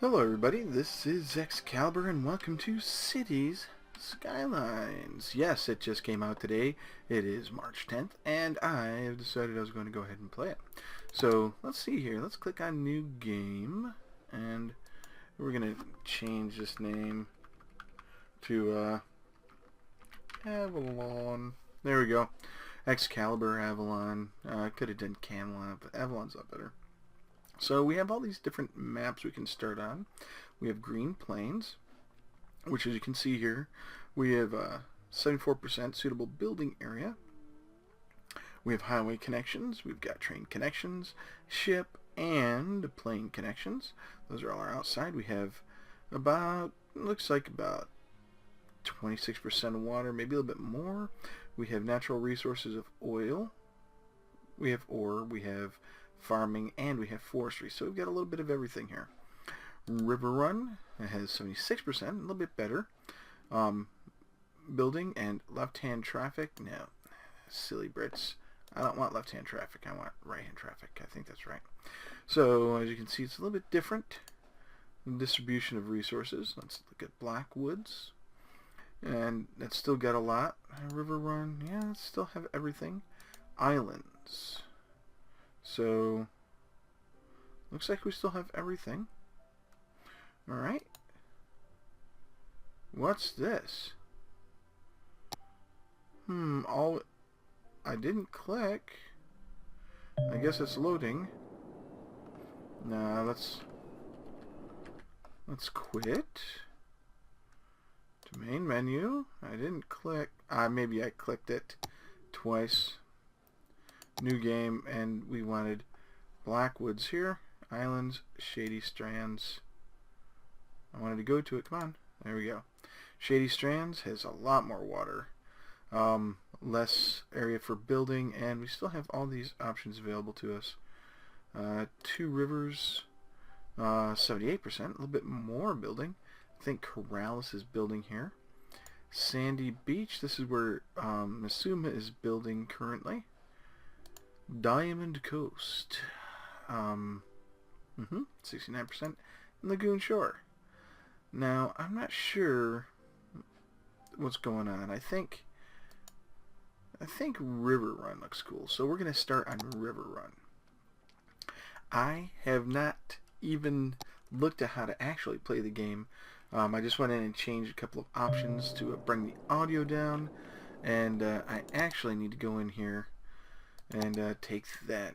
Hello everybody, this is Excalibur and welcome to Cities Skylines. Yes, it just came out today. It is March 10th and I have decided I was going to go ahead and play it. So let's see here, let's click on new game and we're going to change this name to Avalon. There we go. Excalibur, Avalon. Could have done Camelot, but Avalon's a lot better. So we have all these different maps we can start on. We have Green Plains, which as you can see here, we have 74% suitable building area. We have highway connections, we've got train connections, ship, and plane connections. Those are all our outside. We have about, looks like about 26% of water, maybe a little bit more. We have natural resources of oil. We have ore, we have farming, and we have forestry. So we've got a little bit of everything here. River Run, it has 76%, a little bit better. Building and left-hand traffic. No, silly Brits. I don't want left-hand traffic. I want right-hand traffic. I think that's right. So as you can see, it's a little bit different. Distribution of resources. Let's look at Blackwoods. And it's still got a lot. River Run, yeah, it still have everything. Islands. So, looks like we still have everything. Alright. What's this? I didn't click. I guess it's loading. Nah, let's quit. To main menu. I didn't click. Maybe I clicked it twice. New game, and we wanted Blackwoods here. Islands, Shady Strands. I wanted to go to it. Come on. There we go. Shady Strands has a lot more water. Less area for building, and we still have all these options available to us. Two Rivers, 78%. A little bit more building. I think Corrales is building here. Sandy Beach. This is where Missouma is building currently. Diamond Coast, 69%. Lagoon Shore. Now, I'm not sure what's going on. I think River Run looks cool, so we're going to start on River Run. I have not even looked at how to actually play the game. I just went in and changed a couple of options to bring the audio down, and I actually need to go in here and take that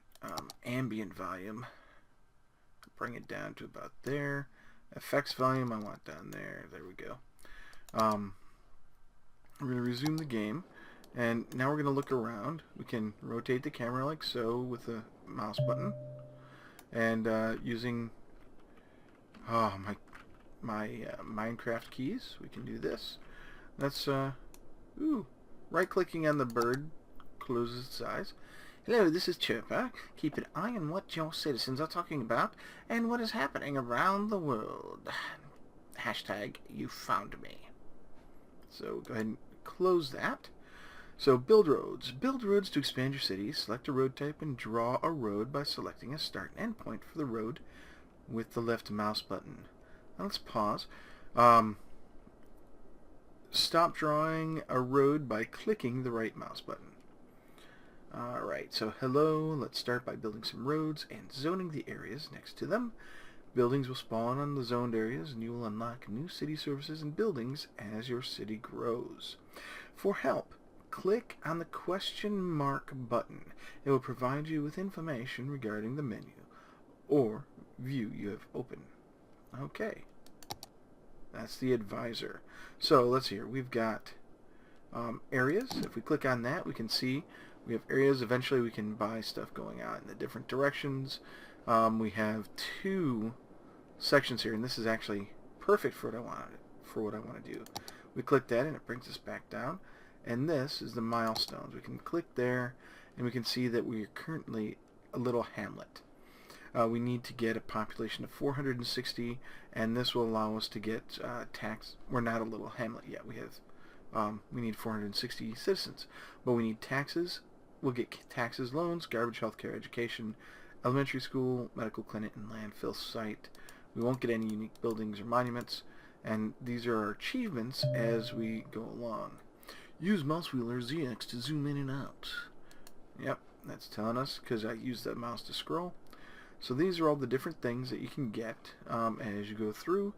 ambient volume, bring it down to about there. Effects volume I want down there. There we go. We're going to resume the game, and now we're going to look around. We can rotate the camera like so with the mouse button, and using my Minecraft keys, we can do this. That's right-clicking on the bird closes its eyes. Hello, this is Chirper. Keep an eye on what your citizens are talking about and what is happening around the world. Hashtag you found me. So go ahead and close that. So build roads. Build roads to expand your city. Select a road type and draw a road by selecting a start and end point for the road with the left mouse button. Now let's pause. Stop drawing a road by clicking the right mouse button. Alright, so hello, let's start by building some roads and zoning the areas next to them. Buildings will spawn on the zoned areas and you will unlock new city services and buildings as your city grows. For help, click on the question mark button. It will provide you with information regarding the menu or view you have open. Okay, that's the advisor. So let's see here, we've got areas. If we click on that, we can see we have areas. Eventually we can buy stuff going out in the different directions. We have two sections here, and this is actually perfect for what I want to do. We click that and it brings us back down, and this is the milestones. We can click there and we can see that we are currently a little hamlet. We need to get a population of 460, and this will allow us to get tax. We're not a little hamlet yet. We need 460 citizens, but we need taxes. We'll get taxes, loans, garbage, healthcare, education, elementary school, medical clinic, and landfill site. We won't get any unique buildings or monuments, and these are our achievements as we go along. Use mouse wheel or ZX to zoom in and out. Yep, that's telling us because I use that mouse to scroll. So these are all the different things that you can get as you go through,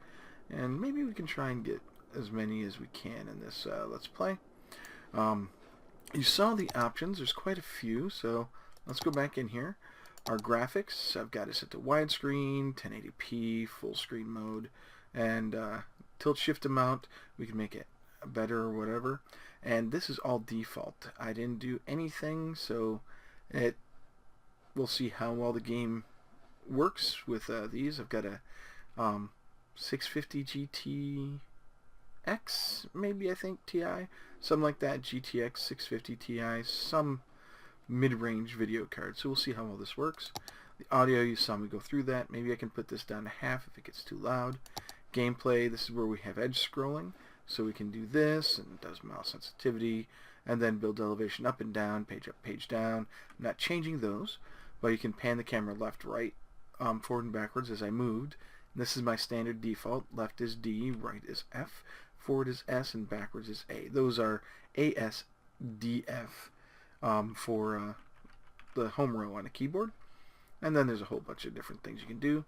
and maybe we can try and get as many as we can in this Let's Play. You saw the options. There's quite a few, so let's go back in here. Our graphics, I've got it set to widescreen, 1080p, full screen mode, and tilt shift amount, we can make it better or whatever. And this is all default. I didn't do anything, so we'll see how well the game works with these. I've got a 650 GTX, maybe I think TI, something like that, GTX 650 Ti, some mid-range video card. So we'll see how well this works. The audio, you saw me go through that. Maybe I can put this down to half if it gets too loud. Gameplay, this is where we have edge scrolling, so we can do this, and it does mouse sensitivity, and then build elevation up and down, page up, page down. I'm not changing those, but you can pan the camera left, right, forward and backwards as I moved. And this is my standard default. Left is D, right is F, forward is S, and backwards is A. Those are A, S, D, F for the home row on a keyboard. And then there's a whole bunch of different things you can do.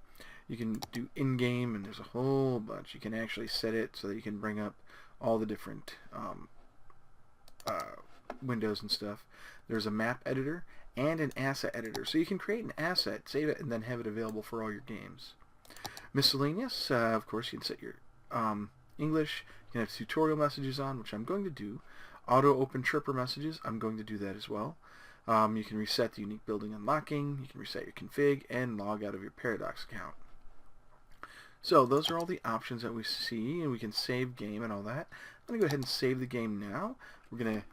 You can do in-game, and there's a whole bunch. You can actually set it so that you can bring up all the different windows and stuff. There's a map editor and an asset editor. So you can create an asset, save it, and then have it available for all your games. Miscellaneous, of course, you can set your English. You can have tutorial messages on, which I'm going to do. Auto open chirper messages, I'm going to do that as well. You can reset the unique building unlocking. You can reset your config and log out of your Paradox account. So those are all the options that we see, and we can save game and all that. I'm going to go ahead and save the game now. We're going to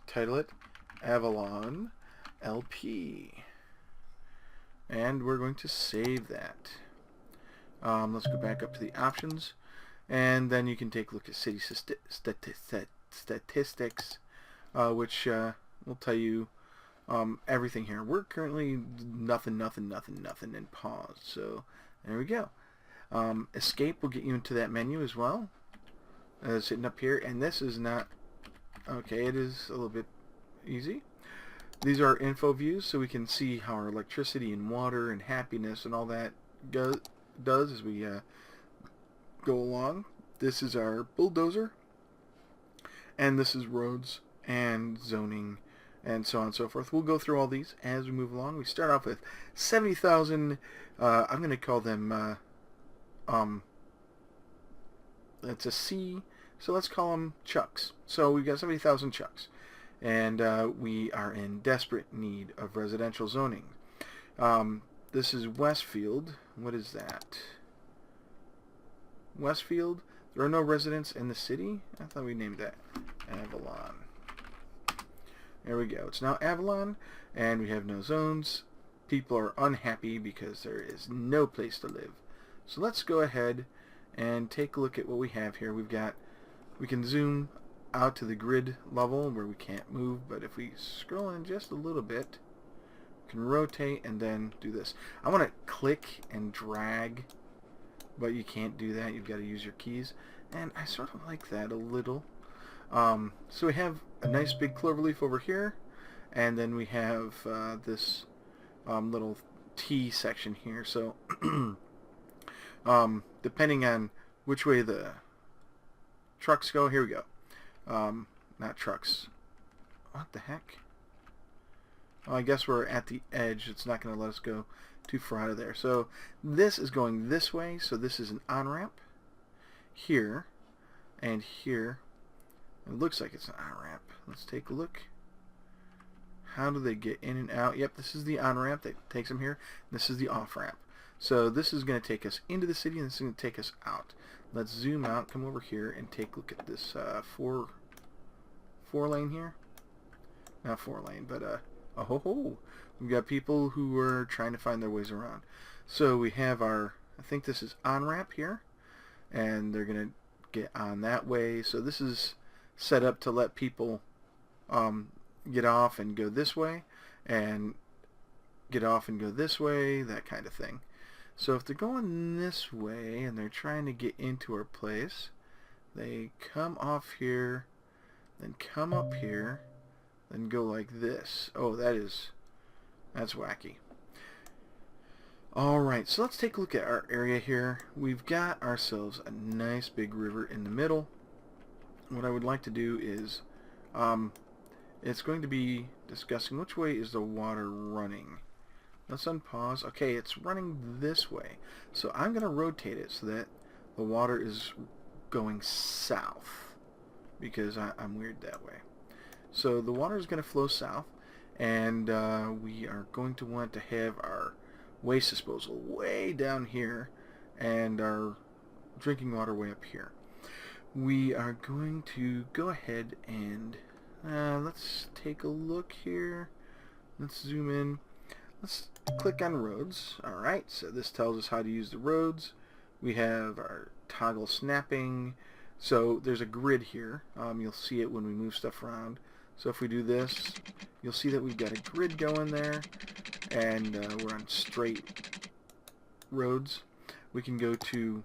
title it Avalon LP. And we're going to save that. Let's go back up to the options, and then you can take a look at city statistics, which will tell you everything here. We're currently nothing in pause, so there we go. Escape will get you into that menu as well, sitting up here, and this is not okay. It is a little bit easy. These are info views, so we can see how our electricity and water and happiness and all that does as we go along. This is our bulldozer, and this is roads and zoning and so on and so forth. We'll go through all these as we move along. We start off with 70,000, I'm going to call them, it's a C, so let's call them Chucks. So we've got 70,000 Chucks, and we are in desperate need of residential zoning. This is Westfield. What is that? Westfield? There are no residents in the city? I thought we named that Avalon. There we go. It's now Avalon, and we have no zones. People are unhappy because there is no place to live. So let's go ahead and take a look at what we have here. We can zoom out to the grid level where we can't move, but if we scroll in just a little bit, we can rotate and then do this. I want to click and drag, but you can't do that. You've got to use your keys, and I sort of like that a little. So we have a nice big cloverleaf over here, and then we have this little T section here. So depending on which way the trucks go, here we go. Not trucks. What the heck? Well, I guess we're at the edge. It's not going to let us go too far out of there. So this is going this way, so this is an on-ramp here and here. It looks like it's an on-ramp. Let's take a look. How do they get in and out? Yep, this is the on-ramp that takes them here. This is the off-ramp. So this is going to take us into the city, and this is going to take us out. Let's zoom out, come over here, and take a look at this four lane here. Not 4 lane, but oh ho ho. We've got people who are trying to find their ways around. So we have our, I think this is on-ramp here, and they're going to get on that way. So this is set up to let people get off and go this way, and get off and go this way, that kind of thing. So if they're going this way and they're trying to get into our place, they come off here, then come up here, then go like this. Oh, that's wacky. Alright, so let's take a look at our area here. We've got ourselves a nice big river in the middle. What I would like to do is, it's going to be discussing which way is the water running. Let's unpause. Okay, it's running this way. So I'm going to rotate it so that the water is going south, because I'm weird that way. So the water is going to flow south, and we are going to want to have our waste disposal way down here and our drinking water way up here. We are going to go ahead and let's take a look here. Let's zoom in. Let's click on roads. Alright, so this tells us how to use the roads. We have our toggle snapping. So there's a grid here. You'll see it when we move stuff around. So if we do this, you'll see that we've got a grid going there, and we're on straight roads. We can go to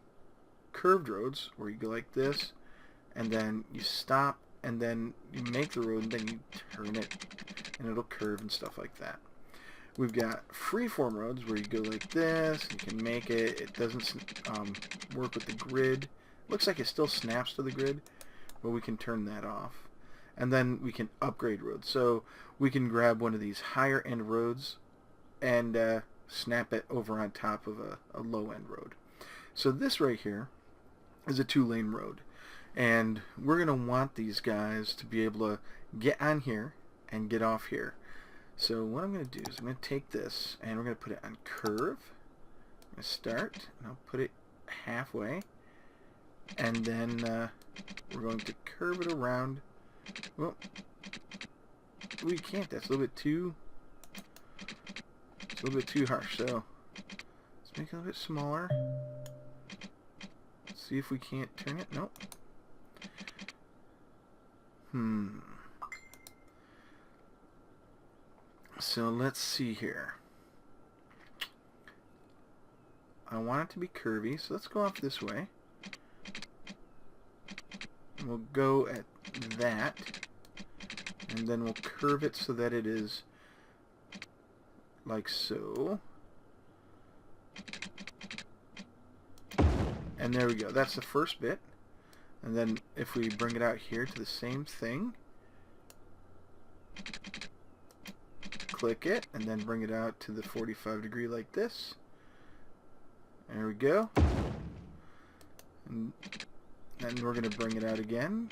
curved roads, where you go like this, and then you stop, and then you make the road, and then you turn it, and it'll curve and stuff like that. We've got freeform roads, where you go like this, you can make it. It doesn't work with the grid. Looks like it still snaps to the grid, but we can turn that off. And then we can upgrade roads. So we can grab one of these higher end roads and snap it over on top of a low end road. So this right here is a 2-lane road. And we're going to want these guys to be able to get on here and get off here. So what I'm going to do is I'm going to take this and we're going to put it on curve. I'm going to start, and I'll put it halfway. And then we're going to curve it around. Well, we can't. That's a little bit too. It's a little bit too harsh. So let's make it a little bit smaller. Let's see if we can't turn it. Nope. So let's see here. I want it to be curvy, so let's go off this way. And we'll go at that, and then we'll curve it so that it is like so. And there we go. That's the first bit. And then if we bring it out here to the same thing, click it, and then bring it out to the 45 degree like this. There we go. And then we're going to bring it out again.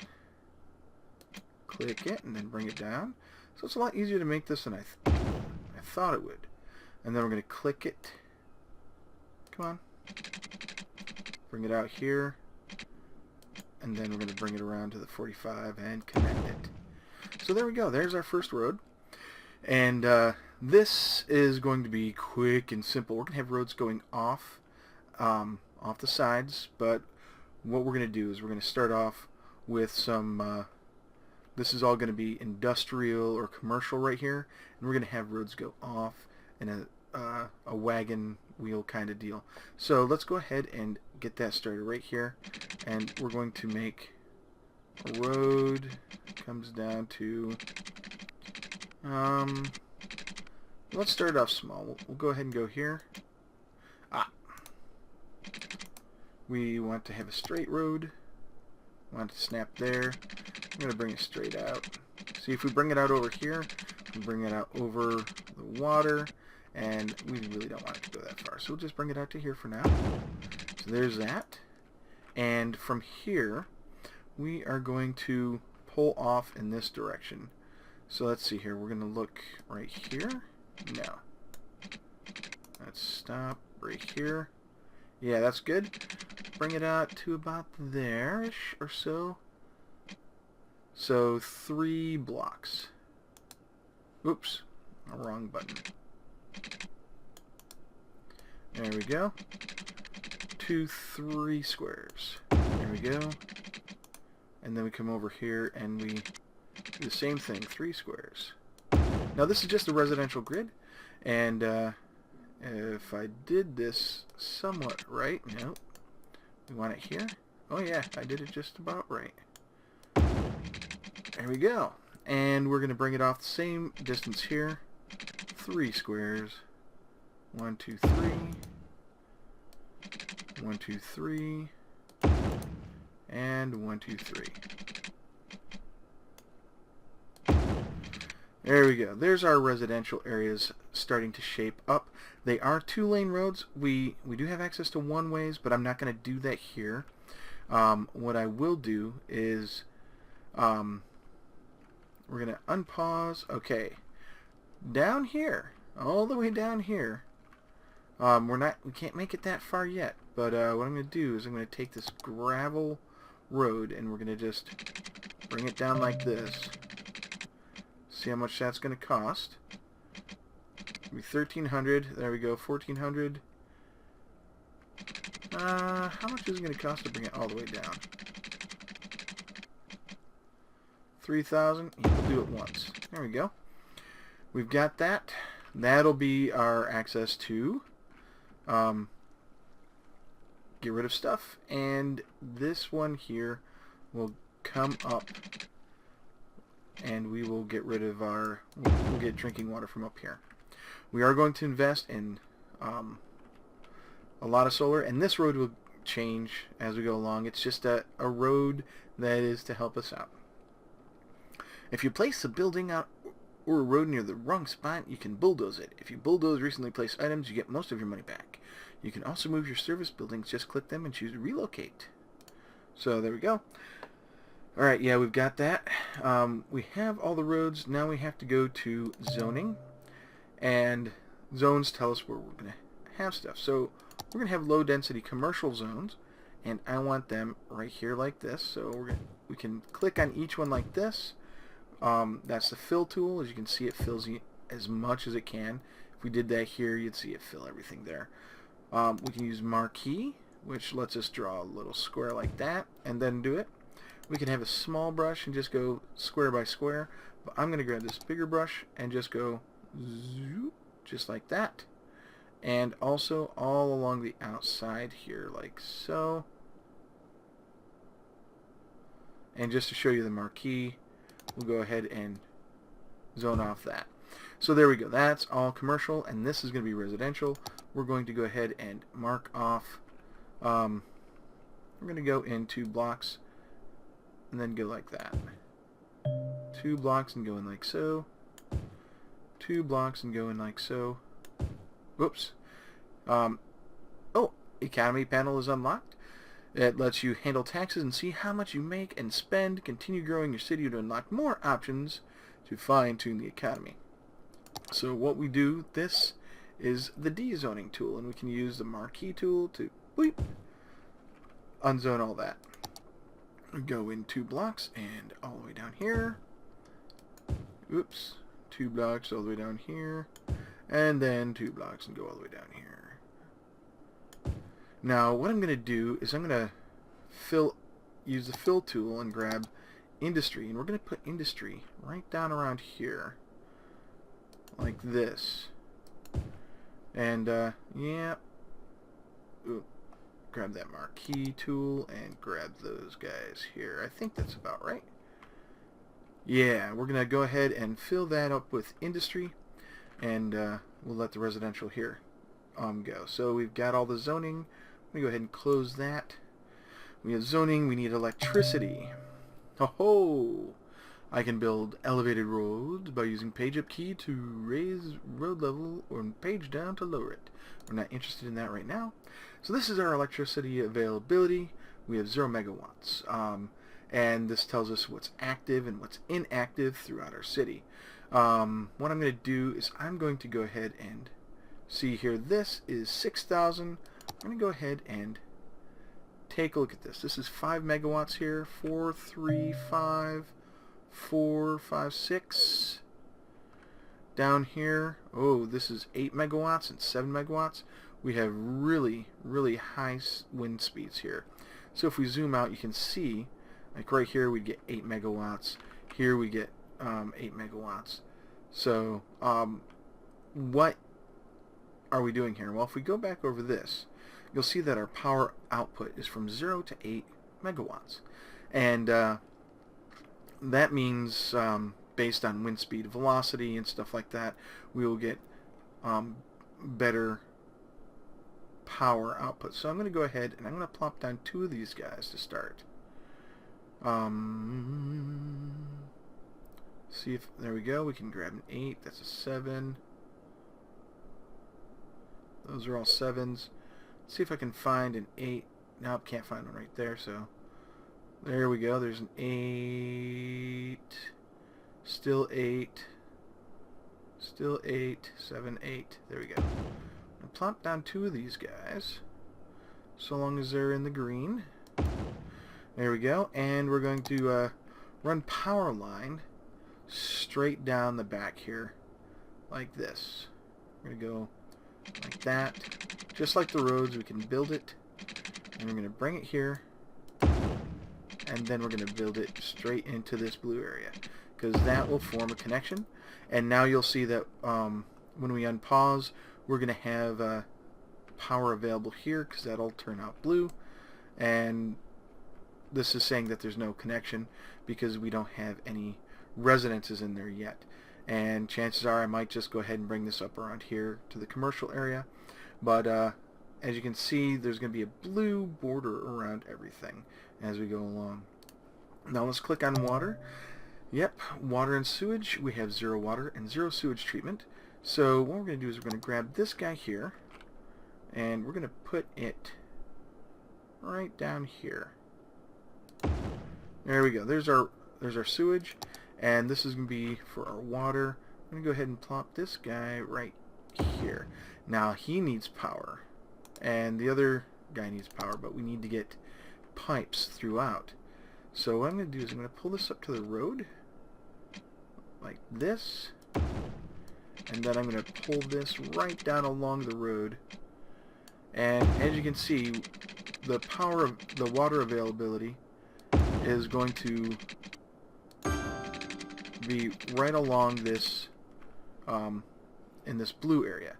Click it, and then bring it down. So it's a lot easier to make this than I thought it would. And then we're going to click it. Come on. Bring it out here. And then we're going to bring it around to the 45 and connect it. So there we go. There's our first road. And this is going to be quick and simple. We're going to have roads going off the sides, but what we're going to do is we're going to start off with some, this is all going to be industrial or commercial right here, and we're going to have roads go off in a wagon wheel kind of deal. So let's go ahead and get that started right here, and we're going to make a road. Comes down to, let's start off small. We'll go ahead and go here. We want to have a straight road. Want to snap there. I'm going to bring it straight out. See, if we bring it out over here, we bring it out over the water, and we really don't want it to go that far. So we'll just bring it out to here for now. So there's that. And from here, we are going to pull off in this direction. So let's see here. We're going to look right here. No. Let's stop right here. Yeah, that's good. Bring it out to about there-ish or so. So 3 blocks. Oops, a wrong button. There we go. 2, 3 squares. There we go. And then we come over here and we do the same thing, 3 squares. Now this is just a residential grid, and if I did this somewhat right, no, we want it here. Oh yeah, I did it just about right. There we go. And we're going to bring it off the same distance here. 3 squares. 1, 2, 3. 1, 2, 3. And 1, 2, 3. There we go. There's our residential areas starting to shape up. They are 2-lane roads. We do have access to one-ways, but I'm not going to do that here. What I will do is we're going to unpause. Okay. Down here, all the way down here, we can't make it that far yet, but what I'm going to do is I'm going to take this gravel road and we're going to just bring it down like this. See how much that's going to cost. It'll be 1,300. There we go, 1,400. How much is it going to cost to bring it all the way down? 3,000. We'll do it once. There we go. We've got that. That'll be our access to get rid of stuff. And this one here will come up and we will get rid of our, we'll get drinking water from up here. We are going to invest in a lot of solar, and this road will change as we go along. It's just a road that is to help us out. If you place a building out or a road near the wrong spot, you can bulldoze it. If you bulldoze recently placed items, you get most of your money back. You can also move your service buildings. Just click them and choose relocate. So there we go. Alright, yeah, we've got that. We have all the roads. Now we have to go to zoning. And zones tell us where we're going to have stuff. So we're going to have low density commercial zones. And I want them right here like this. So we can click on each one like this. That's the fill tool. As you can see, it fills as much as it can. If we did that here, you'd see it fill everything there. We can use marquee, which lets us draw a little square like that, and then do it. We can have a small brush and just go square by square, but I'm going to grab this bigger brush and just go zoop, just like that. And also all along the outside here, like so. And just to show you the marquee, we'll go ahead and zone off that. So there we go. That's all commercial, and this is going to be residential. We're going to go ahead and mark off. We're going to go into blocks and then go like that. 2 blocks and go in like so. 2 blocks and go in like so. Whoops. Oh, economy panel is unlocked. It lets you handle taxes and see how much you make and spend. Continue growing your city to unlock more options to fine-tune the economy. So what we do, this is the dezoning tool, and we can use the marquee tool to bleep, unzone all that. We go in 2 blocks and all the way down here. Oops. 2 blocks all the way down here. And then 2 blocks and go all the way down here. Now what I'm going to do is I'm going to use the fill tool and grab industry, and we're going to put industry right down around here like this. And yeah, ooh, grab that marquee tool and grab those guys here. I think that's about right. Yeah, we're going to go ahead and fill that up with industry, and we'll let the residential here go. So we've got all the zoning. Let me go ahead and close that. We have zoning. We need electricity. Ho-ho! I can build elevated roads by using page up key to raise road level or page down to lower it. We're not interested in that right now. So this is our electricity availability. We have 0 megawatts. And this tells us what's active and what's inactive throughout our city. What I'm going to do is I'm going to go ahead and see here. This is 6,000. I'm going to go ahead and take a look at this. This is 5 megawatts here. 4, 3, 5, 4, 5, 6. Down here, oh, this is 8 megawatts and 7 megawatts. We have really, really high wind speeds here. So if we zoom out, you can see, like right here, we get 8 megawatts. Here we get 8 megawatts. So what are we doing here? Well, if we go back over this, you'll see that our power output is from 0 to 8 megawatts. And that means based on wind speed, velocity, and stuff like that, we will get better power output. So I'm going to go ahead and I'm going to plop down 2 of these guys to start. See if, there we go, we can grab an 8, that's a 7. Those are all 7s. See if I can find an 8. Nope, can't find one right there, so there we go, there's an 8. Still 8. Still 8. 7, 8. There we go. I'll plop down 2 of these guys, so long as they're in the green. There we go, and we're going to run power line straight down the back here, like this. We're going to go like that. Just like the roads, we can build it, and we're going to bring it here, and then we're going to build it straight into this blue area, because that will form a connection. And now you'll see that when we unpause, we're going to have power available here, because that'll turn out blue, and this is saying that there's no connection because we don't have any residences in there yet. And chances are I might just go ahead and bring this up around here to the commercial area. But as you can see, there's going to be a blue border around everything as we go along. Now let's click on water. Yep, water and sewage. We have 0 water and 0 sewage treatment. So what we're going to do is we're going to grab this guy here, and we're going to put it right down here. There we go. There's our sewage, and this is going to be for our water. I'm going to go ahead and plop this guy right here. Now he needs power, and the other guy needs power, but we need to get pipes throughout. So what I'm going to do is I'm going to pull this up to the road like this, and then I'm going to pull this right down along the road. And as you can see, the power of the water availability is going to be right along this in this blue area.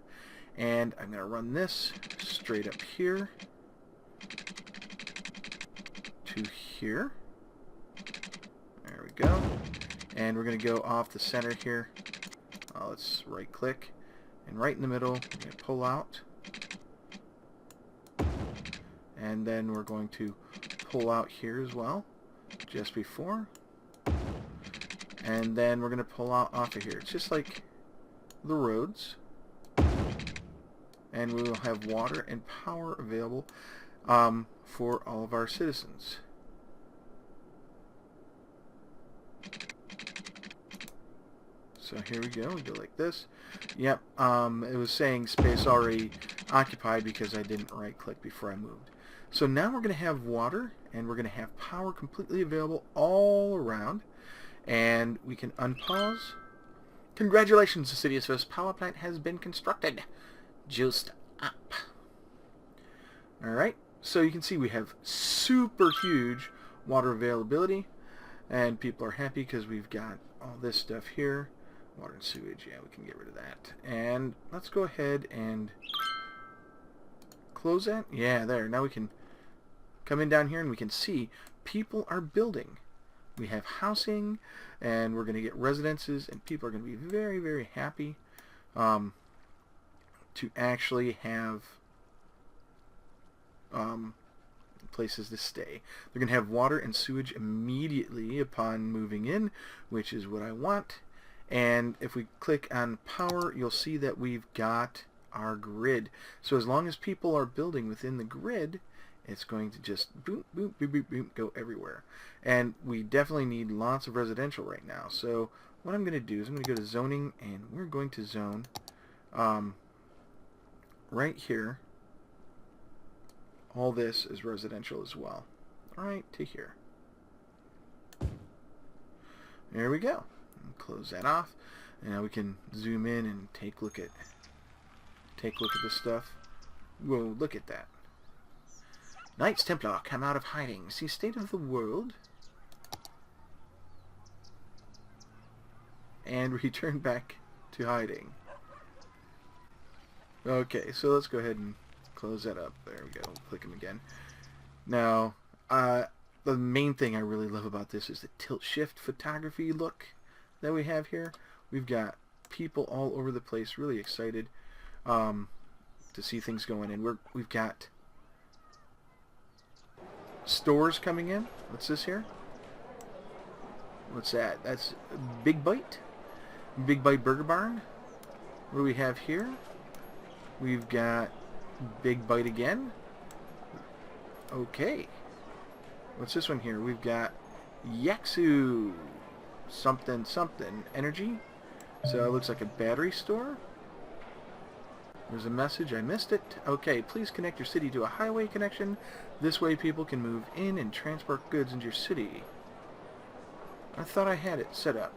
And I'm going to run this straight up here to here. There we go. And we're going to go off the center here. Let's right click, and right in the middle we're going to pull out, and then we're going to pull out here as well just before, and then we're going to pull out off of here. It's just like the roads, and we will have water and power available for all of our citizens. So here we go, we go like this. Yep, it was saying space already occupied because I didn't right click before I moved. So now we're going to have water, and we're going to have power completely available all around, and we can unpause. Congratulations, the city's first power plant has been constructed. Juiced up. Alright, so you can see we have super huge water availability, and people are happy because we've got all this stuff here. Water and sewage, yeah, we can get rid of that. And let's go ahead and close that. Yeah, there. Now we can come in down here and we can see people are building. We have housing, and we're going to get residences, and people are going to be very, very happy to actually have places to stay. They're going to have water and sewage immediately upon moving in, which is what I want. And if we click on power, you'll see that we've got our grid. So as long as people are building within the grid, it's going to just boom, boom, boom, boom, boom, go everywhere. And we definitely need lots of residential right now. So what I'm going to do is I'm going to go to zoning, and we're going to zone right here. All this is residential as well. Right to here. There we go. Close that off, and now we can zoom in and take a look at this stuff. Whoa, look at that. Knights Templar come out of hiding. See state of the world, and return back to hiding. Okay, so let's go ahead and close that up. There we go. Click them again. Now, the main thing I really love about this is the tilt-shift photography look that we have here. We've got people all over the place, really excited to see things going in. We've got stores coming in. What's this here? What's that? That's Big Bite. Big Bite Burger Barn. What do we have here? We've got Big Bite again. Okay. What's this one here? We've got Yaksu something something energy. So it looks like a battery store. There's a message. I missed it. Okay, please connect your city to a highway connection. This way people can move in and transport goods into your city. I thought I had it set up.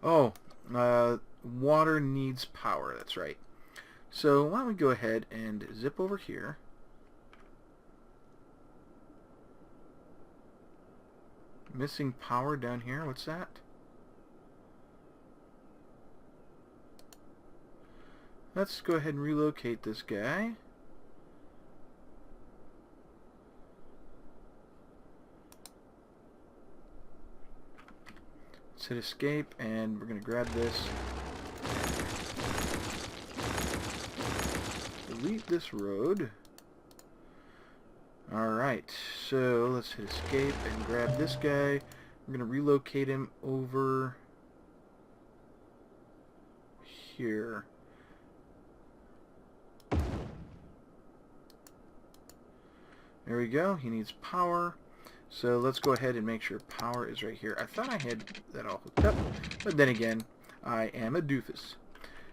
Oh, water needs power. That's right. So why don't we go ahead and zip over here. Missing power down here. What's that? Let's go ahead and relocate this guy. Let's hit escape, and we're going to grab this. Delete this road. Alright, so let's hit escape and grab this guy. We're going to relocate him over here. There we go. He needs power. So let's go ahead and make sure power is right here. I thought I had that all hooked up, but then again, I am a doofus.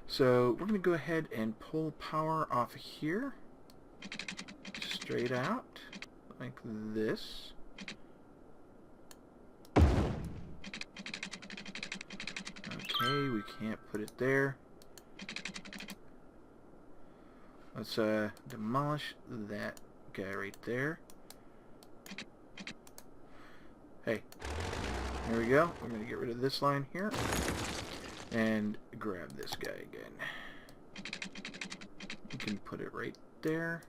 So we're going to go ahead and pull power off of here. Straight out, like this. Okay, we can't put it there. Let's demolish that guy right there. Hey, there we go. We're going to get rid of this line here and grab this guy again. We can put it right there.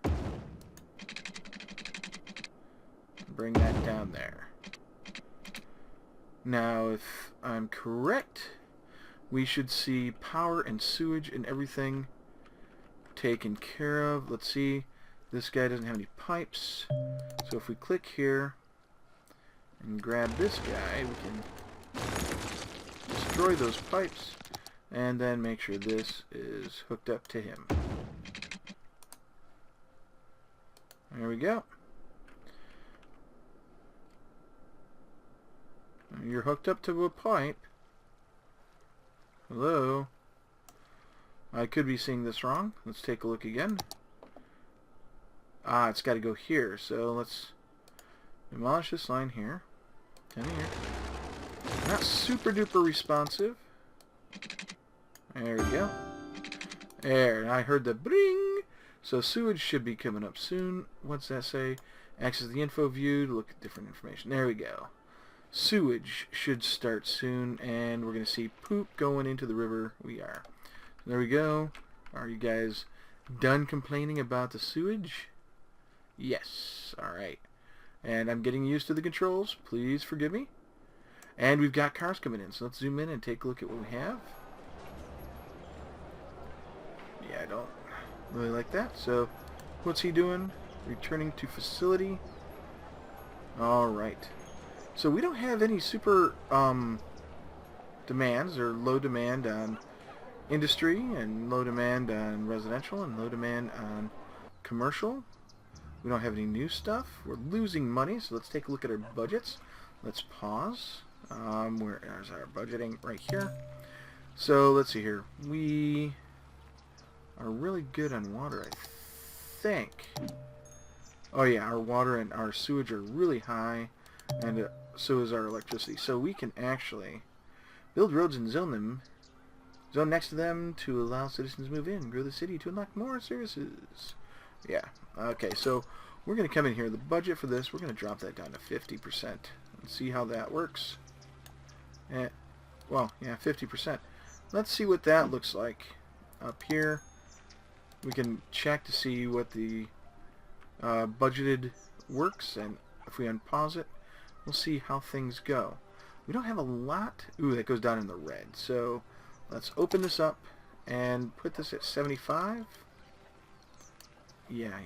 Bring that down there. Now, if I'm correct, we should see power and sewage and everything taken care of. Let's see. This guy doesn't have any pipes. So if we click here and grab this guy, we can destroy those pipes and then make sure this is hooked up to him. There we go. You're hooked up to a pipe. Hello? I could be seeing this wrong. Let's take a look again. Ah, it's got to go here. So let's demolish this line here. Come here. Not super duper responsive. There we go. There. And I heard the bring. So sewage should be coming up soon. What's that say? Access the info view to look at different information. There we go. Sewage should start soon, and we're going to see poop going into the river. We are. There we go. Are you guys done complaining about the sewage? Yes. Alright. And I'm getting used to the controls. Please forgive me. And we've got cars coming in, so let's zoom in and take a look at what we have. Yeah, I don't really like that. So, what's he doing? Returning to facility. Alright. So we don't have any super demands or low demand on industry and low demand on residential and low demand on commercial. We don't have any new stuff. We're losing money, so let's take a look at our budgets. Let's pause. Where's our budgeting? Right here. So let's see here. We are really good on water, I think. Oh yeah, our water and our sewage are really high, and so is our electricity. So we can actually build roads and zone next to them to allow citizens to move in, grow the city to unlock more services. Yeah. Okay, so we're going to come in here. The budget for this, we're going to drop that down to 50% and see how that works. And, well, yeah, 50%. Let's see what that looks like. Up here, we can check to see what the budgeted works, and if we unpause it, we'll see how things go. We don't have a lot. Ooh, that goes down in the red. So let's open this up and put this at 75. Yeah.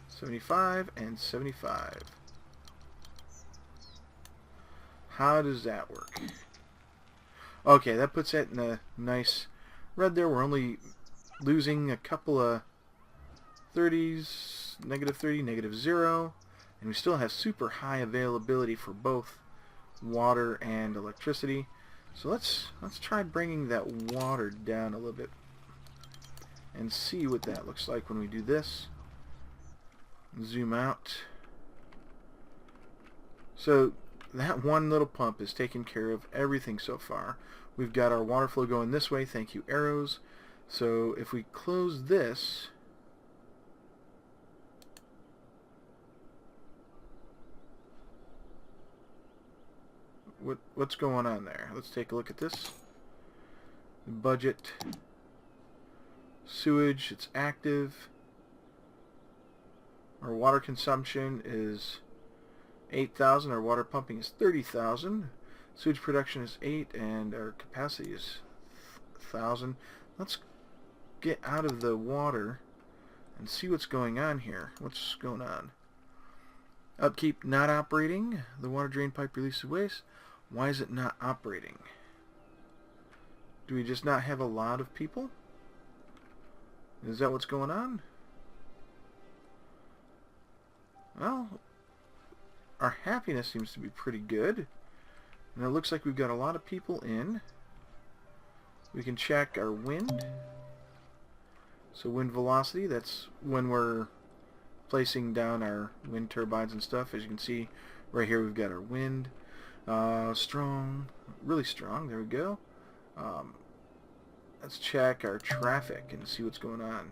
75 and 75. How does that work? Okay, that puts it in a nice red there. We're only losing a couple of 30s, negative 30, negative 0, and we still have super high availability for both water and electricity. So let's try bringing that water down a little bit and see what that looks like when we do this. Zoom out. So that one little pump is taking care of everything so far. We've got our water flow going this way. Thank you, arrows. So if we close this, what's going on there? Let's take a look at this. Budget, sewage, it's active. Our water consumption is 8,000. Our water pumping is 30,000. Sewage production is 8, and our capacity is 1,000. Let's get out of the water and see what's going on here. What's going on? Upkeep not operating. The water drain pipe releases waste. Why is it not operating? Do we just not have a lot of people? Is that what's going on? Well, our happiness seems to be pretty good. And it looks like we've got a lot of people in. We can check our wind. So wind velocity, that's when we're placing down our wind turbines and stuff. As you can see, right here we've got our wind. Strong, really strong, there we go. Let's check our traffic and see what's going on.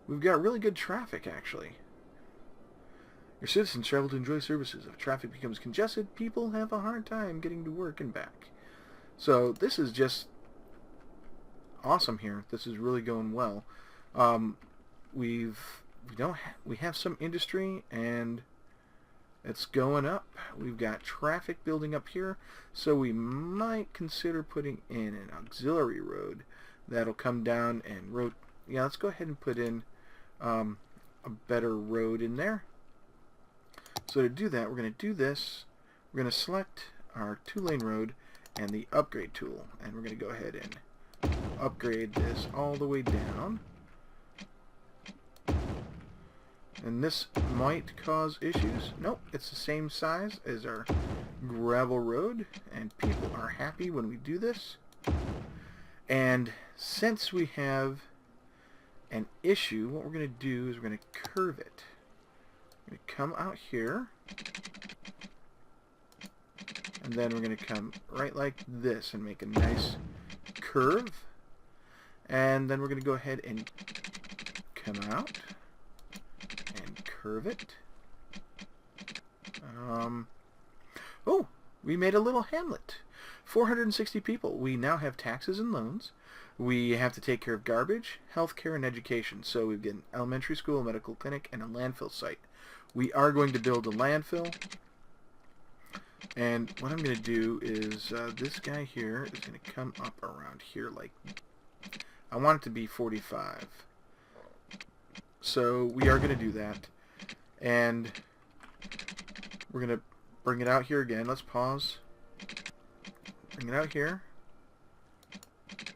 We've got really good traffic, actually. Your citizens travel to enjoy services. If traffic becomes congested, people have a hard time getting to work and back. So this is just awesome here. This is really going well. We have some industry, and it's going up. We've got traffic building up here, so we might consider putting in an auxiliary road that'll come down and yeah, let's go ahead and put in a better road in there. So to do that, we're going to do this. We're going to select our 2-lane road and the upgrade tool, and we're going to go ahead and upgrade this all the way down. And this might cause issues. Nope, it's the same size as our gravel road, and people are happy when we do this. And since we have an issue, what we're going to do is we're going to curve it. We're going to come out here, and then we're going to come right like this and make a nice curve. And then we're going to go ahead and come out and curve it. Oh, we made a little hamlet. 460 people. We now have taxes and loans. We have to take care of garbage, healthcare, and education. So we've got an elementary school, a medical clinic, and a landfill site. We are going to build a landfill. And what I'm going to do is this guy here is going to come up around here like... I want it to be 45. So we are going to do that. And we're going to bring it out here again. Let's pause. Bring it out here.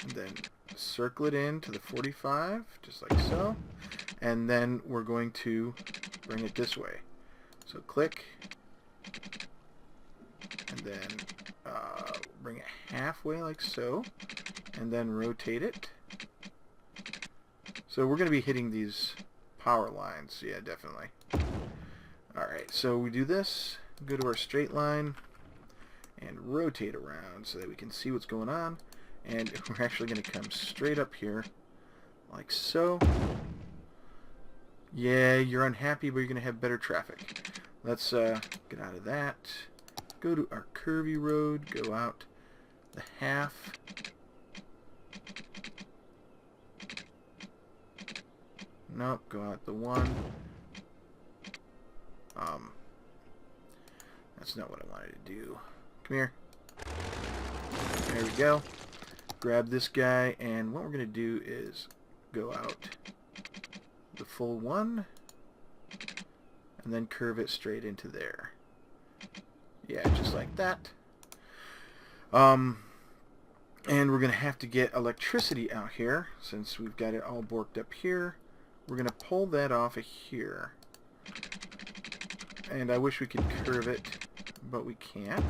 And then circle it in to the 45, just like so. And then we're going to bring it this way. So click. And then bring it halfway like so. And then rotate it. So we're going to be hitting these power lines. Yeah, definitely. Alright, so we do this. Go to our straight line. And rotate around so that we can see what's going on. And we're actually going to come straight up here like so. Yeah, you're unhappy, but you're going to have better traffic. Let's get out of that. Go to our curvy road. Go out the half. Nope, go out the one. That's not what I wanted to do. Come here. There we go. Grab this guy, and what we're going to do is go out the full one, and then curve it straight into there. Yeah, just like that. And we're going to have to get electricity out here, since we've got it all borked up here. We're going to pull that off of here. And I wish we could curve it, but we can't.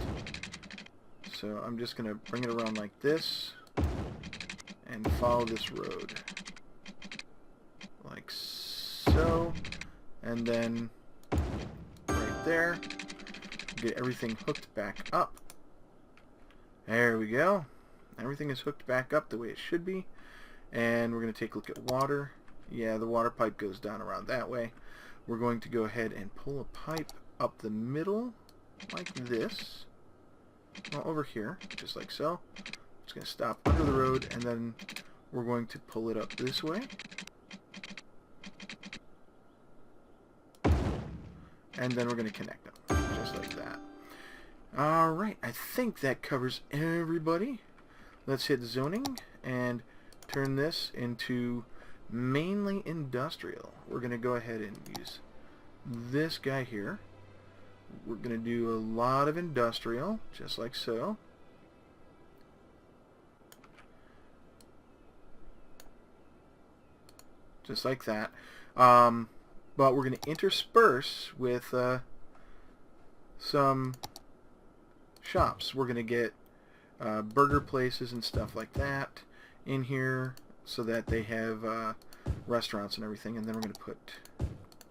So I'm just going to bring it around like this and follow this road. Like so. And then right there. Get everything hooked back up. There we go. Everything is hooked back up the way it should be. And we're going to take a look at water. Yeah, the water pipe goes down around that way. We're going to go ahead and pull a pipe up the middle like this. Well, over here, just like so. It's going to stop under the road, and then we're going to pull it up this way. And then we're going to connect them, just like that. Alright, I think that covers everybody. Let's hit zoning and turn this into mainly industrial. We're going to go ahead and use this guy here. We're going to do a lot of industrial, just like so. Just like that. But we're going to intersperse with some shops. We're going to get burger places and stuff like that in here so that they have restaurants and everything. And then we're going to put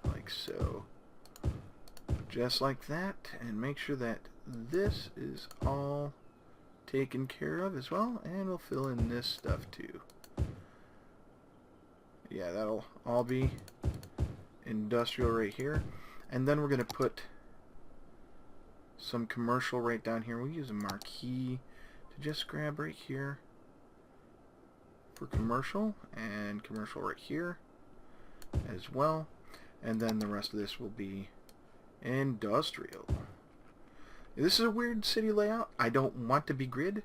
like so. Just like that, and make sure that this is all taken care of as well, and we'll fill in this stuff too. Yeah, that'll all be industrial right here, and then we're going to put some commercial right down here. We'll use a marquee to just grab right here for commercial, and commercial right here as well, and then the rest of this will be industrial. This is a weird city layout. I don't want to be grid.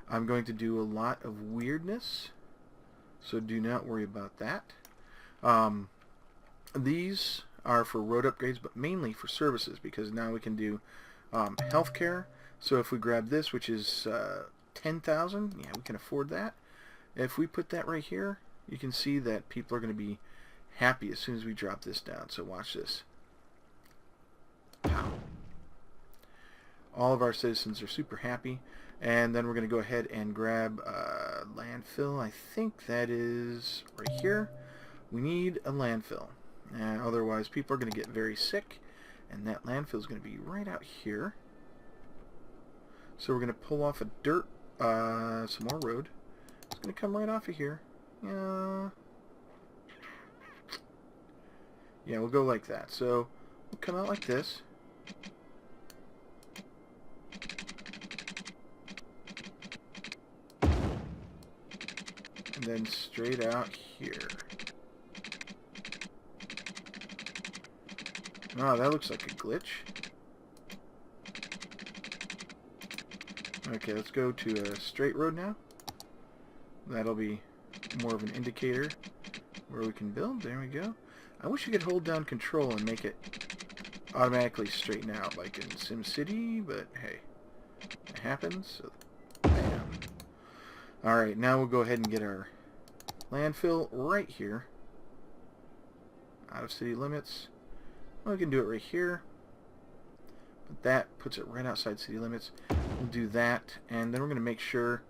I'm going to do a lot of weirdness, so do not worry about that. These are for road upgrades, but mainly for services, because now we can do healthcare. So if we grab this, which is 10,000, yeah, we can afford that. If we put that right here, you can see that people are going to be happy as soon as we drop this down. So watch this. Pow. All of our citizens are super happy, and then we're going to go ahead and grab landfill. I think that is right here. We need a landfill, otherwise people are going to get very sick, and that landfill is going to be right out here. So we're going to pull off a dirt, some more road. It's going to come right off of here. Yeah, we'll go like that. So we'll come out like this. And then straight out here. Oh, that looks like a glitch. Okay, let's go to a straight road now. That'll be more of an indicator where we can build. There we go. I wish you could hold down control and make it automatically straighten out like in SimCity, but hey, it happens. So, bam. Alright, now we'll go ahead and get our landfill right here. Out of city limits. Well, we can do it right here. But that puts it right outside city limits. We'll do that, and then we're going to make sure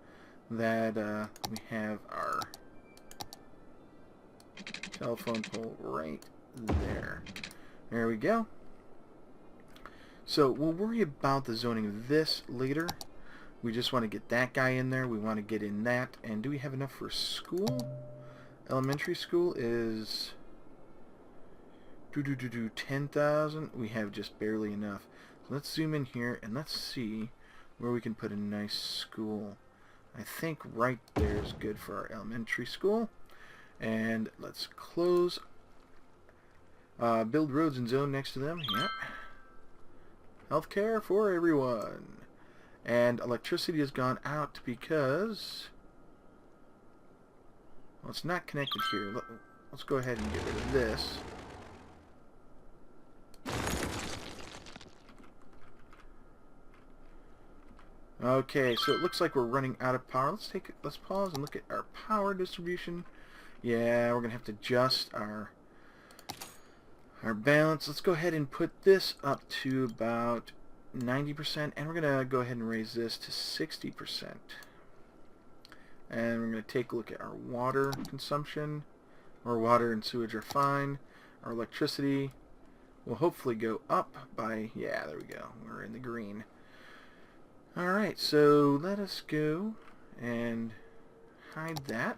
that we have our telephone pole right there. There we go. So we'll worry about the zoning of this later. We just want to get that guy in there. We want to get in that. And do we have enough for school? Elementary school is 10,000. We have just barely enough. Let's zoom in here and let's see where we can put a nice school. I think right there is good for our elementary school. And let's close. Build roads and zone next to them. Yep. Healthcare for everyone. And electricity has gone out because... well, it's not connected here. Let's go ahead and get rid of this. Okay, so it looks like we're running out of power. Let's pause and look at our power distribution. Yeah, we're gonna have to adjust our balance. Let's go ahead and put this up to about 90%, and we're gonna go ahead and raise this to 60%. And we're gonna take a look at our water consumption. Our water and sewage are fine. Our electricity will hopefully go up by, yeah, there we go. We're in the green. Alright, so let us go and hide that,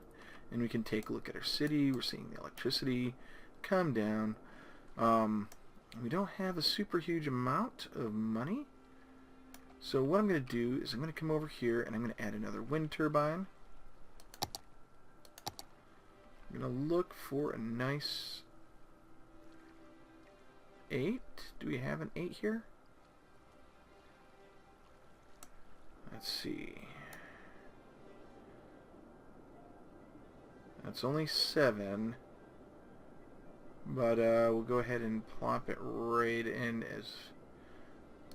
and we can take a look at our city. We're seeing the electricity come down. We don't have a super huge amount of money, so what I'm going to do is I'm going to come over here and I'm going to add another wind turbine. I'm going to look for a nice 8. Do we have an 8 here? Let's see. That's only 7. But we'll go ahead and plop it right in as...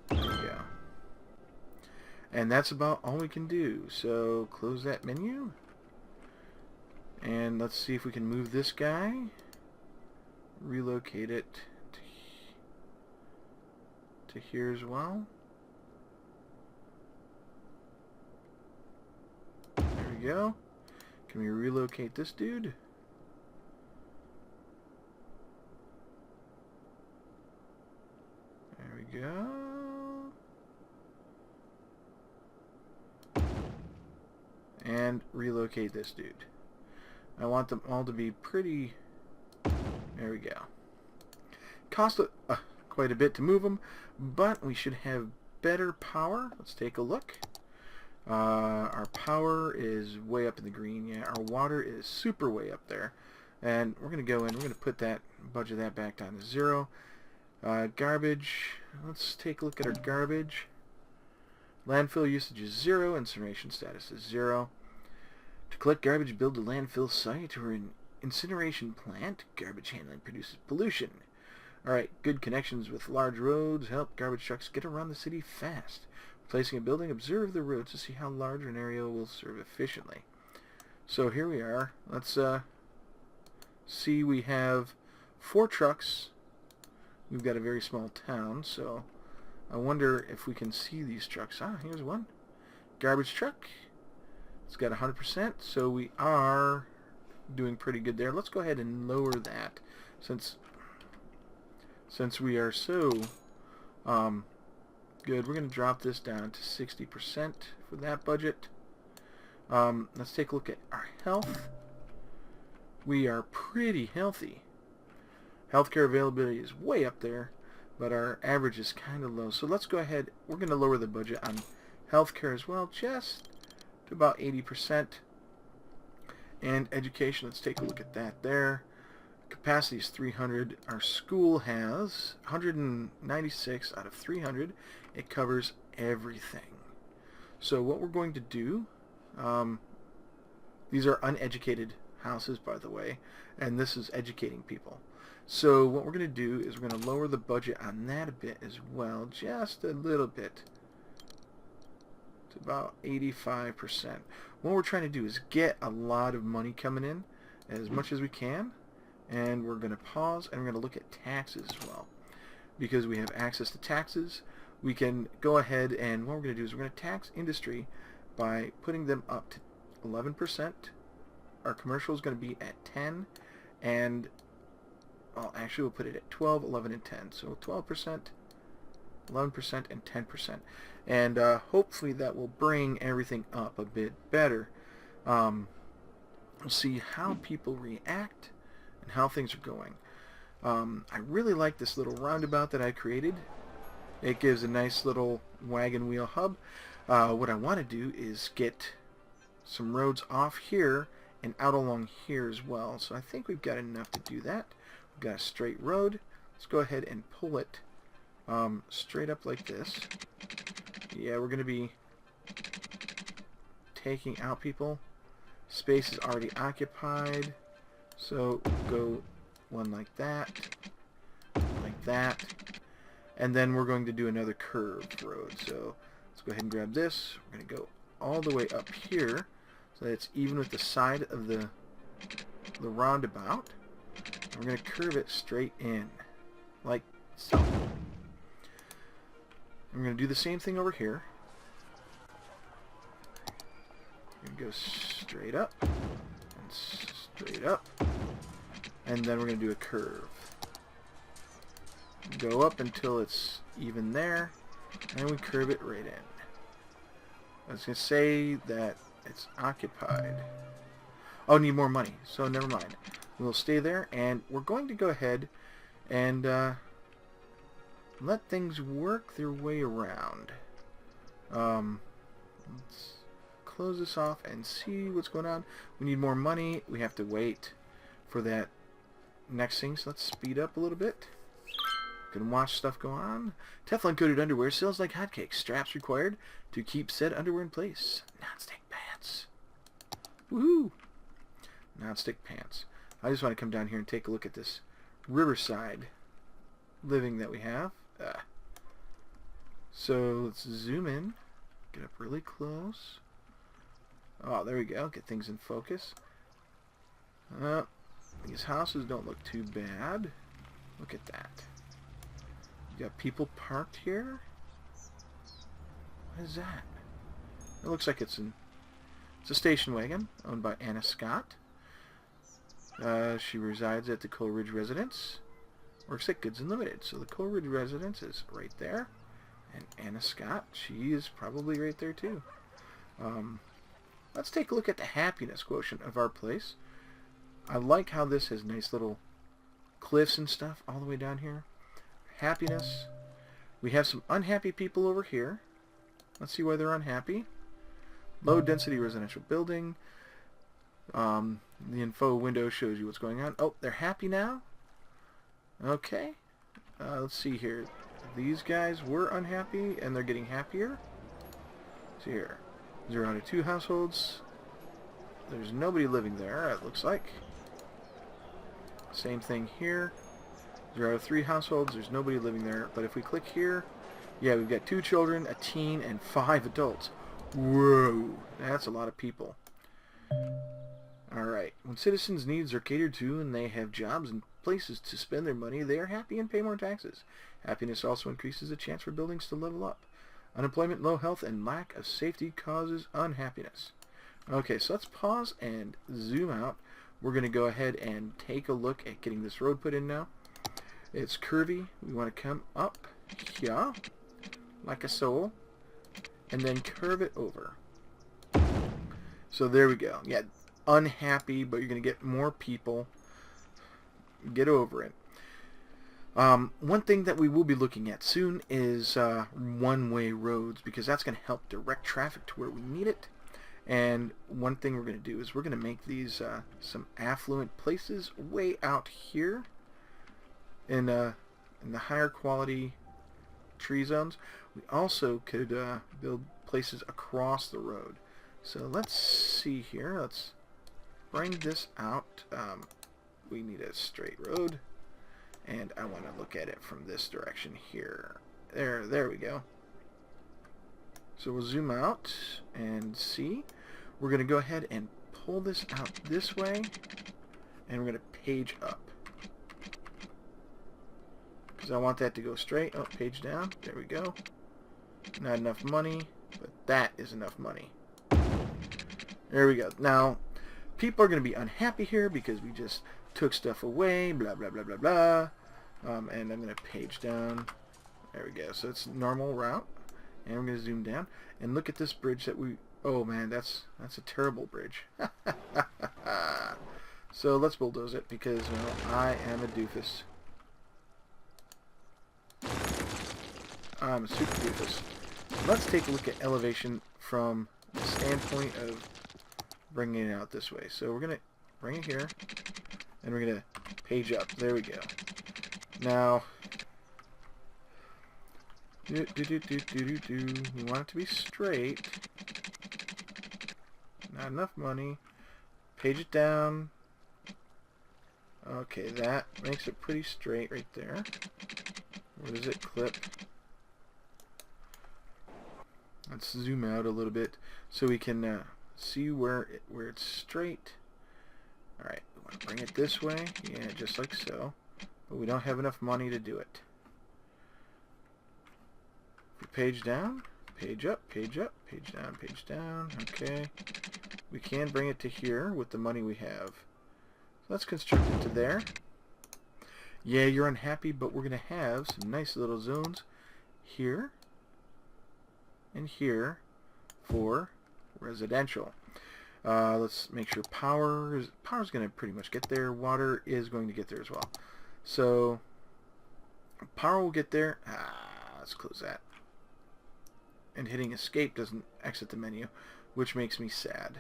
there we go. And that's about all we can do. So close that menu. And let's see if we can move this guy. Relocate it to here as well. There we go. Can we relocate this dude? There we go. And relocate this dude. I want them all to be pretty... there we go. Cost quite a bit to move them, but we should have better power. Let's take a look. Our power is way up in the green. Yeah, our water is super way up there. And we're going to go in, we're going to put that, budget that back down to 0. Garbage, let's take a look at our garbage. Landfill usage is 0, incineration status is 0. To collect garbage, build a landfill site or an incineration plant. Garbage handling produces pollution. Alright, good connections with large roads help garbage trucks get around the city fast. Placing a building, observe the roads to see how large an area will serve efficiently. So here we are. Let's see, we have 4 trucks. We've got a very small town, so I wonder if we can see these trucks. Ah, here's one. Garbage truck. It's got 100%, so we are doing pretty good there. Let's go ahead and lower that since we are so good. We're going to drop this down to 60% for that budget. Let's take a look at our health. We are pretty healthy. Healthcare availability is way up there, but our average is kind of low. So let's go ahead. We're going to lower the budget on healthcare as well, just to about 80%. And education, let's take a look at that there. Capacity is 300. Our school has 196 out of 300. It covers everything. So what we're going to do, these are uneducated houses, by the way, and this is educating people. So what we're going to do is we're going to lower the budget on that a bit as well, just a little bit, to about 85%. What we're trying to do is get a lot of money coming in, as much as we can, and we're going to pause and we're going to look at taxes as well. Because we have access to taxes, we can go ahead and what we're going to do is we're going to tax industry by putting them up to 11%. Our commercial is going to be at 10, and well, actually we'll put it at 12, 11, and 10. So 12%, 11%, and 10%. And hopefully that will bring everything up a bit better. We'll see how people react and how things are going. I really like this little roundabout that I created. It gives a nice little wagon wheel hub. What I want to do is get some roads off here and out along here as well. So I think we've got enough to do that. We've got a straight road. Let's go ahead and pull it straight up like this. Yeah, we're going to be taking out people. Space is already occupied. So go one like that. And then we're going to do another curved road. So let's go ahead and grab this. We're going to go all the way up here so that it's even with the side of the roundabout. And we're going to curve it straight in like so. And we're going to do the same thing over here. We're going to go straight up and straight up. And then we're going to do a curve. Go up until it's even there, and we curve it right in. I was going to say that it's occupied. Oh, need more money, so never mind. We'll stay there, and we're going to go ahead and let things work their way around. Let's close this off and see what's going on. We need more money. We have to wait for that next thing, so let's speed up a little bit. Can watch stuff go on. Teflon coated underwear sells like hotcakes. Straps required to keep said underwear in place. Non-stick pants. Woohoo! Non-stick pants. I just want to come down here and take a look at this riverside living that we have. So let's zoom in. Get up really close. Oh, there we go. Get things in focus. These houses don't look too bad. Look at that. You got people parked here? What is that? It looks like it's a station wagon owned by Anna Scott. She resides at the Coleridge Residence. Works at Goods Unlimited. So the Coleridge Residence is right there. And Anna Scott, she is probably right there too. Let's take a look at the happiness quotient of our place. I like how this has nice little cliffs and stuff all the way down here. Happiness. We have some unhappy people over here. Let's see why they're unhappy. Low density residential building. The info window shows you what's going on. Oh, they're happy now? Okay. Let's see here. These guys were unhappy and they're getting happier. See here. 0 out of 2 households. There's nobody living there, it looks like. Same thing here. 0 out of 3 households, there's nobody living there. But if we click here, yeah, we've got 2 children, a teen, and 5 adults. Whoa, that's a lot of people. Alright, when citizens' needs are catered to and they have jobs and places to spend their money, they are happy and pay more taxes. Happiness also increases the chance for buildings to level up. Unemployment, low health, and lack of safety causes unhappiness. Okay, so let's pause and zoom out. We're going to go ahead and take a look at getting this road put in now. It's curvy. We want to come up here, like a soul, and then curve it over. So there we go. Yeah, unhappy, but you're going to get more people. Get over it. One thing that we will be looking at soon is one-way roads, because that's going to help direct traffic to where we need it. And one thing we're going to do is we're going to make these some affluent places way out here in the higher quality tree zones. We also could build places across the road. So let's see here. Let's bring this out. We need a straight road, and I want to look at it from this direction here. There we go. So we'll zoom out and see. We're going to go ahead and pull this out this way, and we're going to page up. Because I want that to go straight. Oh, page down. There we go. Not enough money, but that is enough money. There we go. Now, people are going to be unhappy here because we just took stuff away, blah, blah, blah, blah, blah. And I'm going to page down. There we go. So it's normal route. And we're going to zoom down. And look at this bridge that we... Oh, man, that's a terrible bridge. So let's bulldoze it because, well, I am a doofus. I'm a super doofus. Let's take a look at elevation from the standpoint of bringing it out this way. So we're going to bring it here, and we're going to page up. There we go. Now, we want it to be straight. Not enough money. Page it down. Okay, that makes it pretty straight right there. Where does it clip? Let's zoom out a little bit so we can see where it's straight. Alright, we want to bring it this way. Yeah, just like so. But we don't have enough money to do it. Page down, page up, page up, page down, page down. Okay. We can bring it to here with the money we have. So let's construct it to there. Yeah, you're unhappy, but we're going to have some nice little zones here and here for residential. Let's make sure power's going to pretty much get there. Water is going to get there as well. So power will get there. Let's close that. And hitting escape doesn't exit the menu, which makes me sad.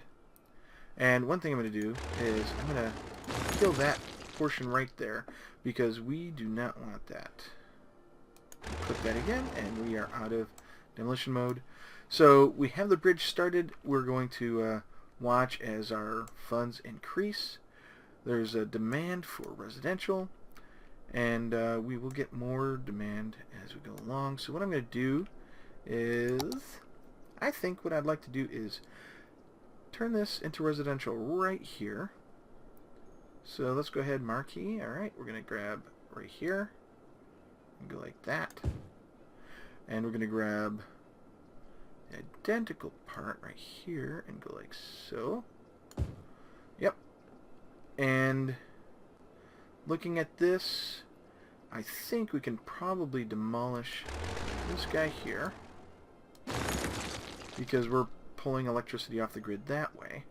And one thing I'm going to do is I'm going to kill that portion right there because we do not want that. Click that again, and we are out of demolition mode. So we have the bridge started. We're going to watch as our funds increase. There's a demand for residential, and we will get more demand as we go along. So what I'm going to do is, I think what I'd like to do is turn this into residential right here. So let's go ahead and marquee. Alright, we're going to grab right here and go like that. And we're going to grab the identical part right here and go like so. Yep. And looking at this, I think we can probably demolish this guy here because we're pulling electricity off the grid that way.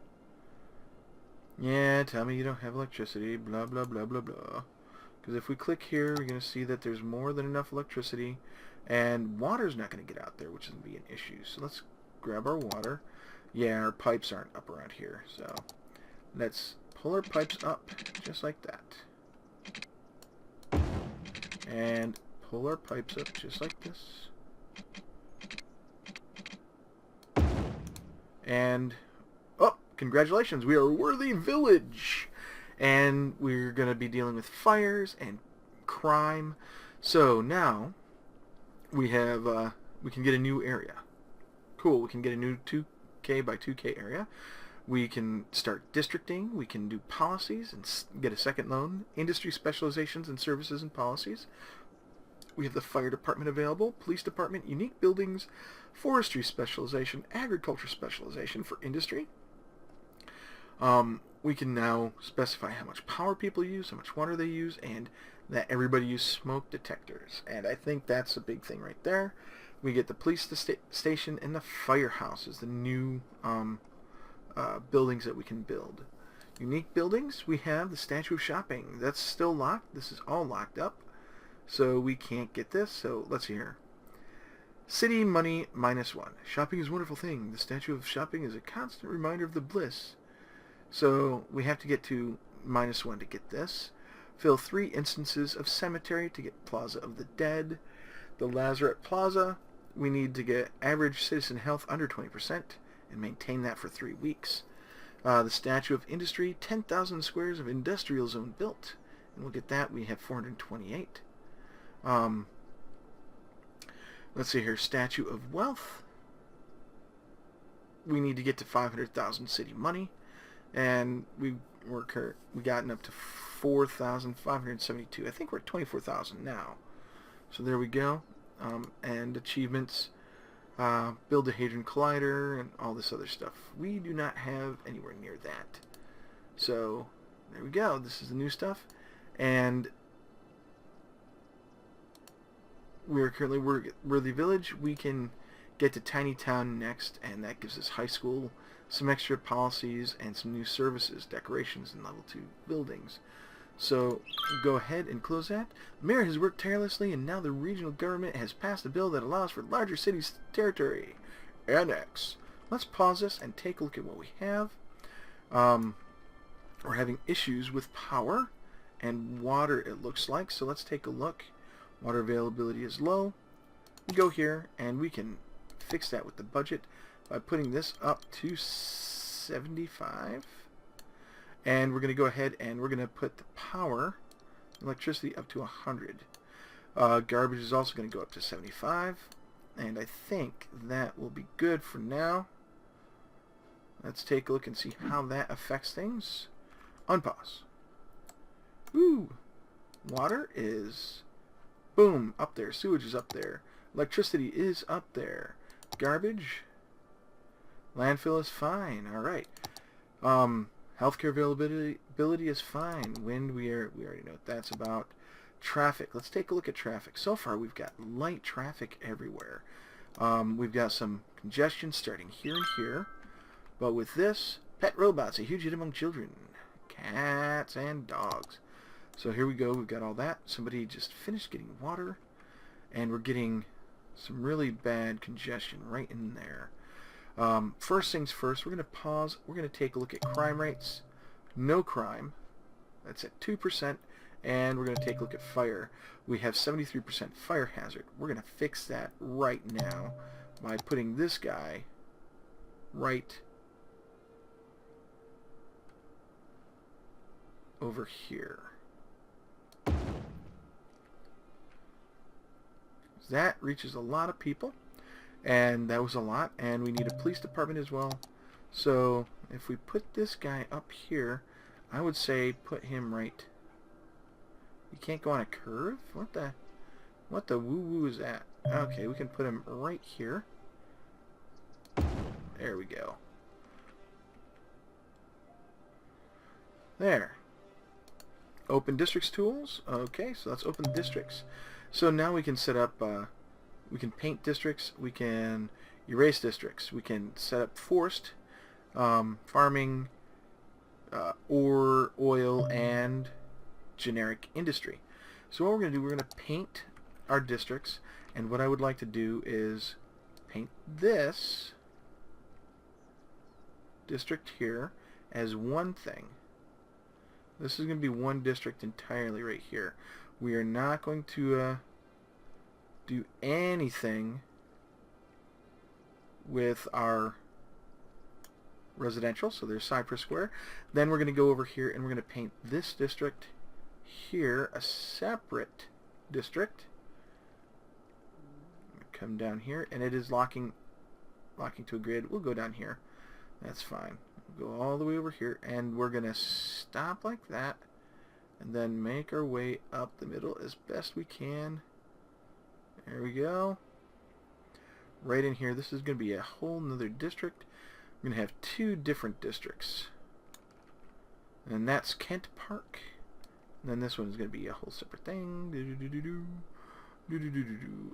Yeah, tell me you don't have electricity, blah blah blah blah blah. Because if we click here, we're going to see that there's more than enough electricity, and water's not going to get out there, which is going to be an issue. So let's grab our water. Yeah, our pipes aren't up around here, so let's pull our pipes up just like that. And pull our pipes up just like this. And, oh, congratulations, we are a worthy village! And we're going to be dealing with fires and crime. So now, we have, we can get a new area. Cool, we can get a new 2K by 2K area. We can start districting, we can do policies and get a second loan, industry specializations and services and policies. We have the fire department available, police department, unique buildings, forestry specialization, agriculture specialization for industry. We can now specify how much power people use, how much water they use, and that everybody use smoke detectors. And I think that's a big thing right there. We get the police station and the firehouse as the new buildings that we can build. Unique buildings, we have the Statue of Shopping. That's still locked. This is all locked up. So we can't get this, so let's see here. City money -1. Shopping is a wonderful thing. The Statue of Shopping is a constant reminder of the bliss. So we have to get to -1 to get this. Fill 3 instances of cemetery to get Plaza of the Dead. The Lazarette Plaza, we need to get average citizen health under 20% and maintain that for 3 weeks. The Statue of Industry, 10,000 squares of industrial zone built. And we'll get that. We have 428. Let's see here. Statue of Wealth. We need to get to 500,000 city money. And we gotten up to 4,572. I think we're at 24,000 now. So there we go. And achievements, build a Hadron Collider and all this other stuff. We do not have anywhere near that. So there we go. This is the new stuff. And we are currently Worthy Village. We can get to Tiny Town next, and that gives us high school, some extra policies, and some new services, decorations, and level 2 buildings. So go ahead and close that. The mayor has worked tirelessly, and now the regional government has passed a bill that allows for larger cities' territory. Annex. Let's pause this and take a look at what we have. We're having issues with power and water, it looks like. So let's take a look. Water availability is low. We go here, and we can fix that with the budget by putting this up to 75. And we're going to go ahead and we're going to put the power, electricity, up to 100. Garbage is also going to go up to 75. And I think that will be good for now. Let's take a look and see how that affects things. Unpause. Ooh. Water is, boom, up there. Sewage is up there. Electricity is up there. Garbage. Landfill is fine. Alright. Healthcare availability is fine. Wind, we already know what that's about. Traffic. Let's take a look at traffic. So far, we've got light traffic everywhere. We've got some congestion starting here and here. But with this, pet robots, a huge hit among children. Cats and dogs. So here we go. We've got all that. Somebody just finished getting water. And we're getting some really bad congestion right in there. First things first, we're going to pause. We're going to take a look at crime rates. No crime. That's at 2%. And we're going to take a look at fire. We have 73% fire hazard. We're going to fix that right now by putting this guy right over here. That reaches a lot of people. And that was a lot, and we need a police department as well. So if we put this guy up here, I would say put him right. You can't go on a curve? What the woo-woo is that? Okay, we can put him right here. There we go. There. Open districts tools. Okay, so let's open districts. So now we can set up we can paint districts, we can erase districts, we can set up forest, farming, ore, oil, and generic industry. So what we're going to do, we're going to paint our districts, and what I would like to do is paint this district here as one thing. This is going to be one district entirely right here. We are not going to do anything with our residential. So there's Cypress Square. Then we're going to go over here and we're going to paint this district here a separate district. Come down here, and it is locking to a grid. We'll go down here. That's fine. We'll go all the way over here, and we're going to stop like that and then make our way up the middle as best we can. There we go. Right in here, this is going to be a whole nother district. We're going to have two different districts. And that's Kent Park. And then this one is going to be a whole separate thing.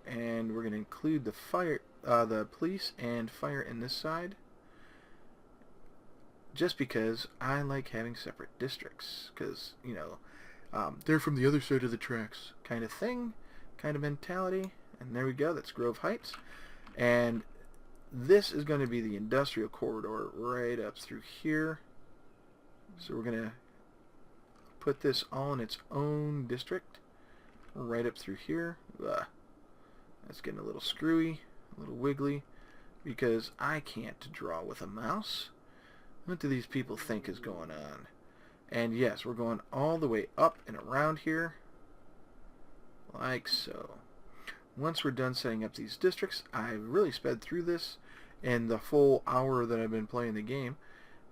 And we're going to include the fire, the police and fire in this side. Just because I like having separate districts. Because, you know, they're from the other side of the tracks kind of thing. Kind of mentality. And there we go, that's Grove Heights. And this is going to be the industrial corridor right up through here. So we're going to put this all in its own district right up through here. That's getting a little screwy, a little wiggly, because I can't draw with a mouse. What do these people think is going on? And yes, we're going all the way up and around here, like so. Once we're done setting up these districts, I've really sped through this in the full hour that I've been playing the game.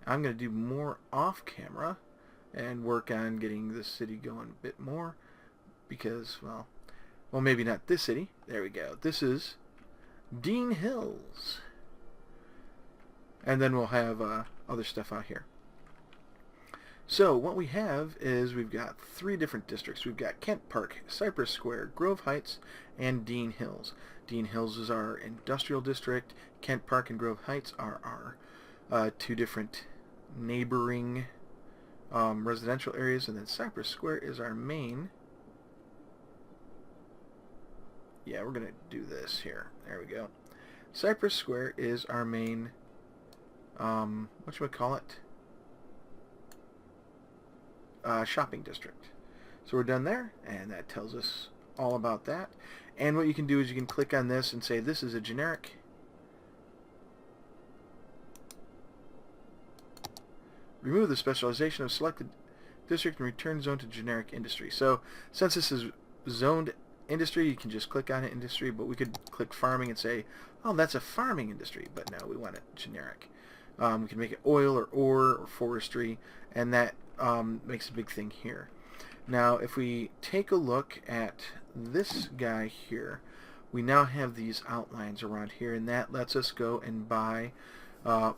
I'm going to do more off camera and work on getting this city going a bit more because, well, maybe not this city. There we go. This is Dean Hills. And then we'll have other stuff out here. So what we have is we've got three different districts. We've got Kent Park, Cypress Square, Grove Heights, and Dean Hills. Dean Hills is our industrial district. Kent Park and Grove Heights are our two different neighboring residential areas, and then Cypress Square is our main. Yeah, we're going to do this here. There we go. Cypress Square is our main, whatchamacallit, shopping district. So we're done there, and that tells us all about that. And what you can do is you can click on this and say this is a generic. Remove the specialization of selected district and return zone to generic industry. So since this is zoned industry, you can just click on it, industry, but we could click farming and say, oh, that's a farming industry, but no, we want it generic. We can make it oil or ore or forestry, and that makes a big thing here. Now, if we take a look at this guy here, we now have these outlines around here, and that lets us go and buy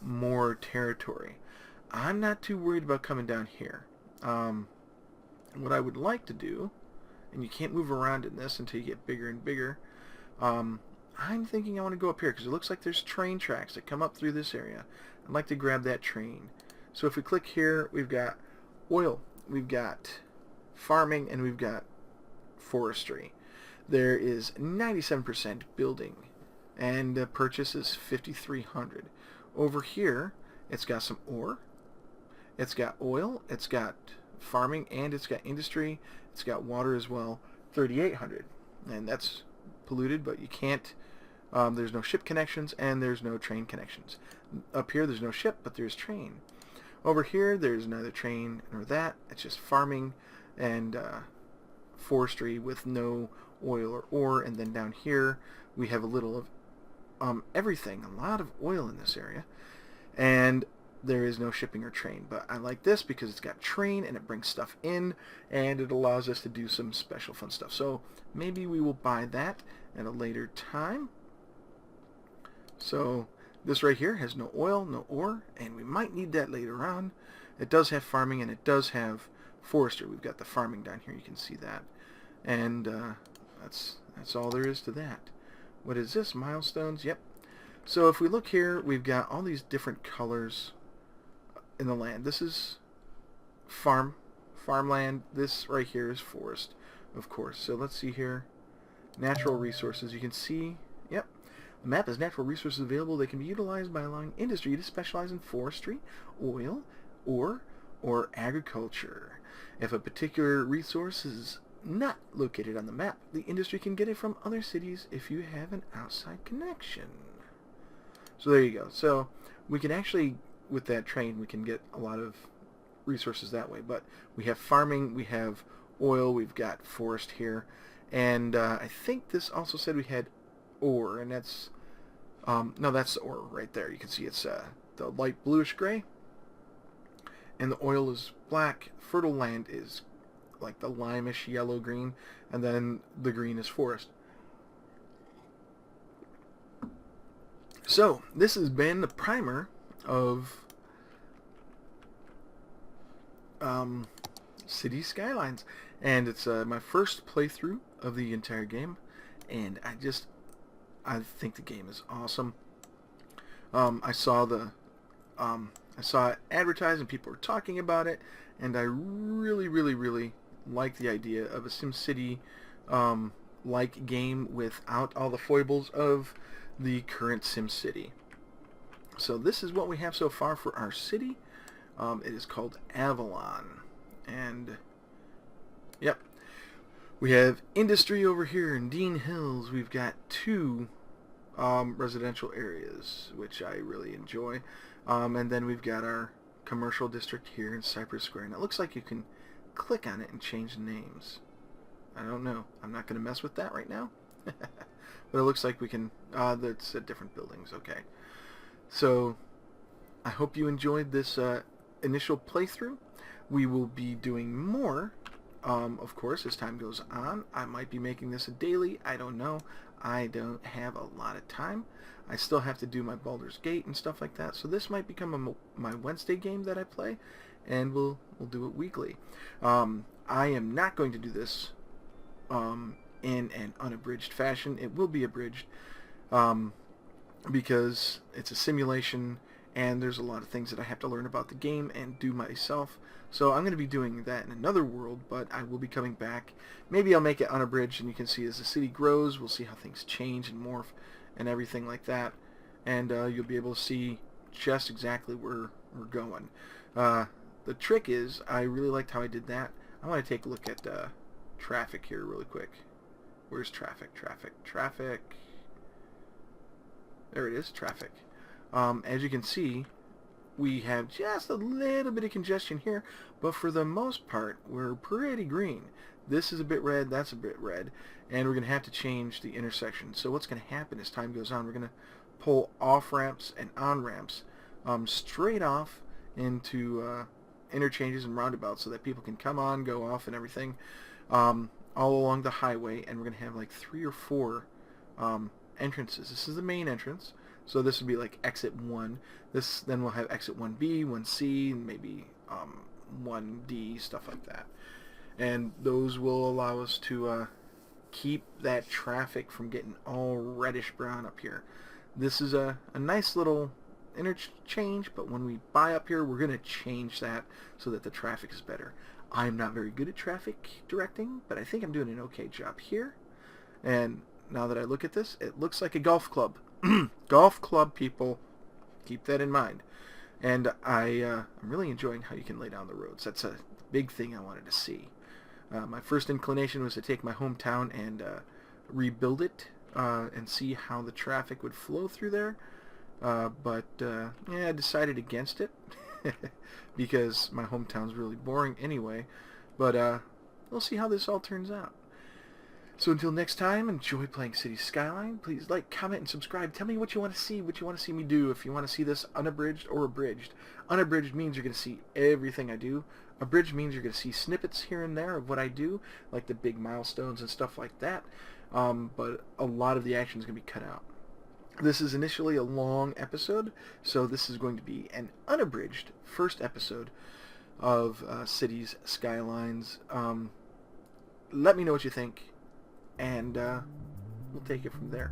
more territory. I'm not too worried about coming down here. What I would like to do, and you can't move around in this until you get bigger and bigger, I'm thinking I want to go up here because it looks like there's train tracks that come up through this area. I'd like to grab that train. So if we click here, we've got oil, we've got farming, and we've got forestry. There is 97% building, and purchase is 5,300. Over here, it's got some ore, it's got oil, it's got farming, and it's got industry. It's got water as well, 3,800, and that's polluted, but you can't. There's no ship connections and there's no train connections. Up here, there's no ship, but there's train. Over here, there's neither train nor that. It's just farming and forestry with no oil or ore. And then down here, we have a little of everything. A lot of oil in this area, and there is no shipping or train. But I like this because it's got train and it brings stuff in, and it allows us to do some special fun stuff. So maybe we will buy that at a later time. So this right here has no oil, no ore, and we might need that later on. It does have farming and it does have forestry. We've got the farming down here, you can see that. And that's all there is to that. What is this? Milestones? Yep. So if we look here, we've got all these different colors in the land. This is farmland. This right here is forest, of course. So let's see here. Natural resources. You can see, yep. The map has natural resources available. They can be utilized by allowing industry to specialize in forestry, oil, ore, or agriculture. If a particular resource is not located on the map, the industry can get it from other cities if you have an outside connection. So there you go. So we can actually, with that train, we can get a lot of resources that way. But we have farming, we have oil, we've got forest here, and I think this also said we had ore, and that's no, that's the ore right there. You can see it's the light bluish gray, and the oil is black. Fertile land is like the limeish yellow green, and then the green is forest. So this has been the primer of City Skylines, and it's my first playthrough of the entire game, and I think the game is awesome. I saw it advertised and people were talking about it, and I really like the idea of a SimCity like game without all the foibles of the current SimCity. So this is what we have so far for our city. It is called Avalon, and yep, we have industry over here in Dean Hills. We've got two residential areas, which I really enjoy, and then we've got our commercial district here in Cypress Square, and it looks like you can click on it and change names. I don't know, I'm not going to mess with that right now. But it looks like we can, that's at different buildings. Okay, so I hope you enjoyed this initial playthrough. We will be doing more, of course, as time goes on. I might be making this a daily, I don't know. I don't have a lot of time. I still have to do my Baldur's Gate and stuff like that, so this might become my Wednesday game that I play, and we'll do it weekly. I am not going to do this in an unabridged fashion. It will be abridged because it's a simulation, and there's a lot of things that I have to learn about the game and do myself. So I'm going to be doing that in another world, but I will be coming back. Maybe I'll make it unabridged, and you can see as the city grows, we'll see how things change and morph and everything like that. And you'll be able to see just exactly where we're going. The trick is, I really liked how I did that. I want to take a look at traffic here really quick. Where's traffic? Traffic. There it is, traffic. As you can see, we have just a little bit of congestion here, but for the most part, we're pretty green. This is a bit red, that's a bit red, and we're going to have to change the intersection. So what's going to happen as time goes on, we're going to pull off-ramps and on-ramps straight off into interchanges and roundabouts so that people can come on, go off, and everything all along the highway, and we're going to have like 3 or 4 entrances. This is the main entrance, so this would be like exit 1. Then we'll have exit 1B, 1C, and maybe 1D, stuff like that. And those will allow us to keep that traffic from getting all reddish brown up here. This is a nice little interchange, but when we buy up here, we're going to change that so that the traffic is better. I'm not very good at traffic directing, but I think I'm doing an okay job here. And now that I look at this, it looks like a golf club. Golf club, people, keep that in mind. And I'm really enjoying how you can lay down the roads. That's a big thing I wanted to see. My first inclination was to take my hometown and rebuild it and see how the traffic would flow through there. But yeah, I decided against it because my hometown's really boring anyway. But we'll see how this all turns out. So until next time, enjoy playing Cities Skyline. Please like, comment, and subscribe. Tell me what you want to see, what you want to see me do. If you want to see this unabridged or abridged. Unabridged means you're going to see everything I do. Abridged means you're going to see snippets here and there of what I do, like the big milestones and stuff like that. But a lot of the action is going to be cut out. This is initially a long episode, so this is going to be an unabridged first episode of Cities Skylines. Let me know what you think, and we'll take it from there.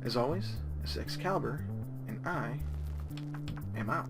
As always, this is Excalibur, and I am out.